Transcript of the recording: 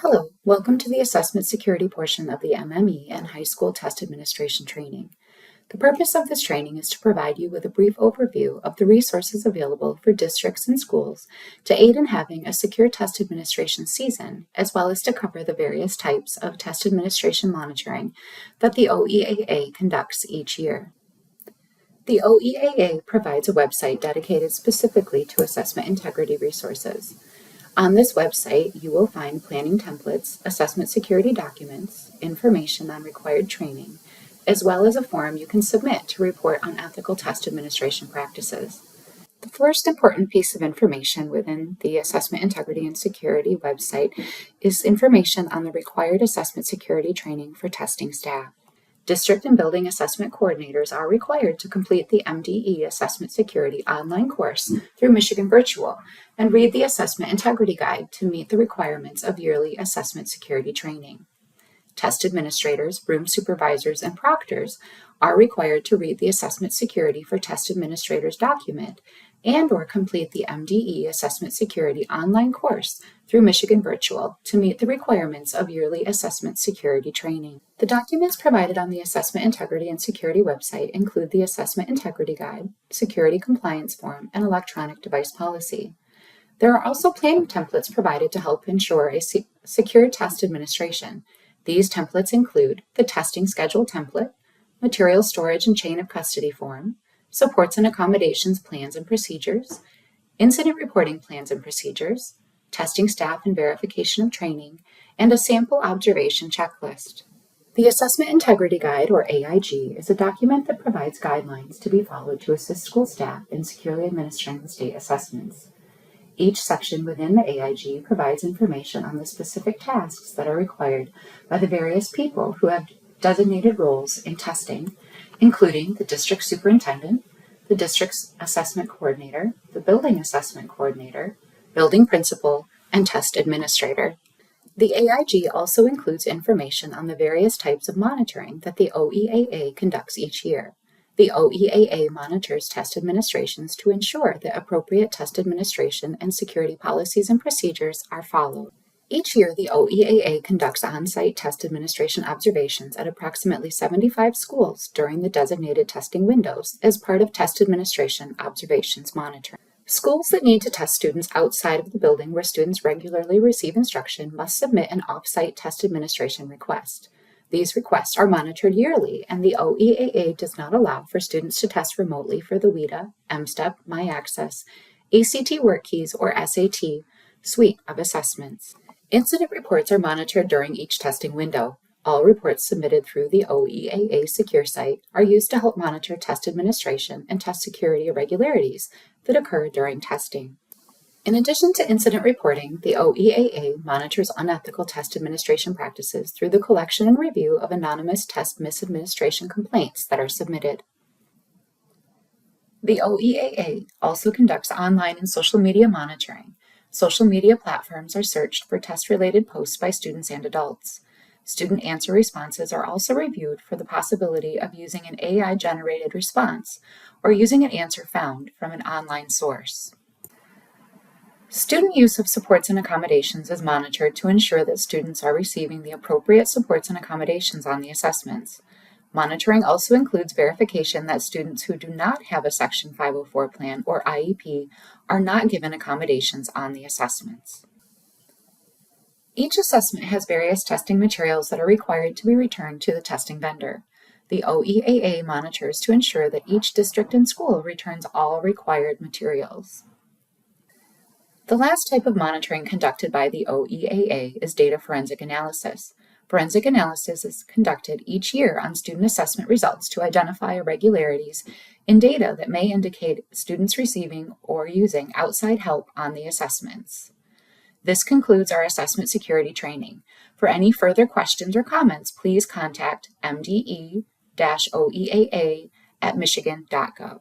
Hello, welcome to the assessment security portion of the MME and high school test administration training. The purpose of this training is to provide you with a brief overview of the resources available for districts and schools to aid in having a secure test administration season, as well as to cover the various types of test administration monitoring that the OEAA conducts each year. The OEAA provides a website dedicated specifically to assessment integrity resources. On this website, you will find planning templates, assessment security documents, information on required training, as well as a form you can submit to report on ethical test administration practices. The first important piece of information within the Assessment Integrity and Security website is information on the required assessment security training for testing staff. District and building assessment coordinators are required to complete the MDE Assessment Security online course through Michigan Virtual and read the Assessment Integrity Guide to meet the requirements of yearly assessment security training. Test administrators, room supervisors, and proctors are required to read the Assessment Security for Test Administrators document and/or complete the MDE Assessment Security online course through Michigan Virtual to meet the requirements of yearly assessment security training. The documents provided on the Assessment Integrity and Security website include the Assessment Integrity Guide, Security Compliance Form, and Electronic Device Policy. There are also planning templates provided to help ensure a secure test administration. These templates include the testing schedule template, material storage and chain of custody form, supports and accommodations plans and procedures, incident reporting plans and procedures, testing staff and verification of training, and a sample observation checklist. The Assessment Integrity Guide, or AIG, is a document that provides guidelines to be followed to assist school staff in securely administering the state assessments. Each section within the AIG provides information on the specific tasks that are required by the various people who have designated roles in testing, including the district superintendent, the district's assessment coordinator, the building assessment coordinator, building principal, and test administrator. The AIG also includes information on the various types of monitoring that the OEAA conducts each year. The OEAA monitors test administrations to ensure that appropriate test administration and security policies and procedures are followed. Each year, the OEAA conducts on-site test administration observations at approximately 75 schools during the designated testing windows as part of test administration observations monitoring. Schools that need to test students outside of the building where students regularly receive instruction must submit an off-site test administration request. These requests are monitored yearly, and the OEAA does not allow for students to test remotely for the WIDA, MSTEP, MyAccess, ACT WorkKeys, or SAT suite of assessments. Incident reports are monitored during each testing window. All reports submitted through the OEAA Secure site are used to help monitor test administration and test security irregularities that occur during testing. In addition to incident reporting, the OEAA monitors unethical test administration practices through the collection and review of anonymous test misadministration complaints that are submitted. The OEAA also conducts online and social media monitoring. Social media platforms are searched for test-related posts by students and adults. Student answer responses are also reviewed for the possibility of using an AI-generated response or using an answer found from an online source. Student use of supports and accommodations is monitored to ensure that students are receiving the appropriate supports and accommodations on the assessments. Monitoring also includes verification that students who do not have a Section 504 plan or IEP are not given accommodations on the assessments. Each assessment has various testing materials that are required to be returned to the testing vendor. The OEAA monitors to ensure that each district and school returns all required materials. The last type of monitoring conducted by the OEAA is data forensic analysis. Forensic analysis is conducted each year on student assessment results to identify irregularities in data that may indicate students receiving or using outside help on the assessments. This concludes our assessment security training. For any further questions or comments, please contact mde-oeaa@michigan.gov.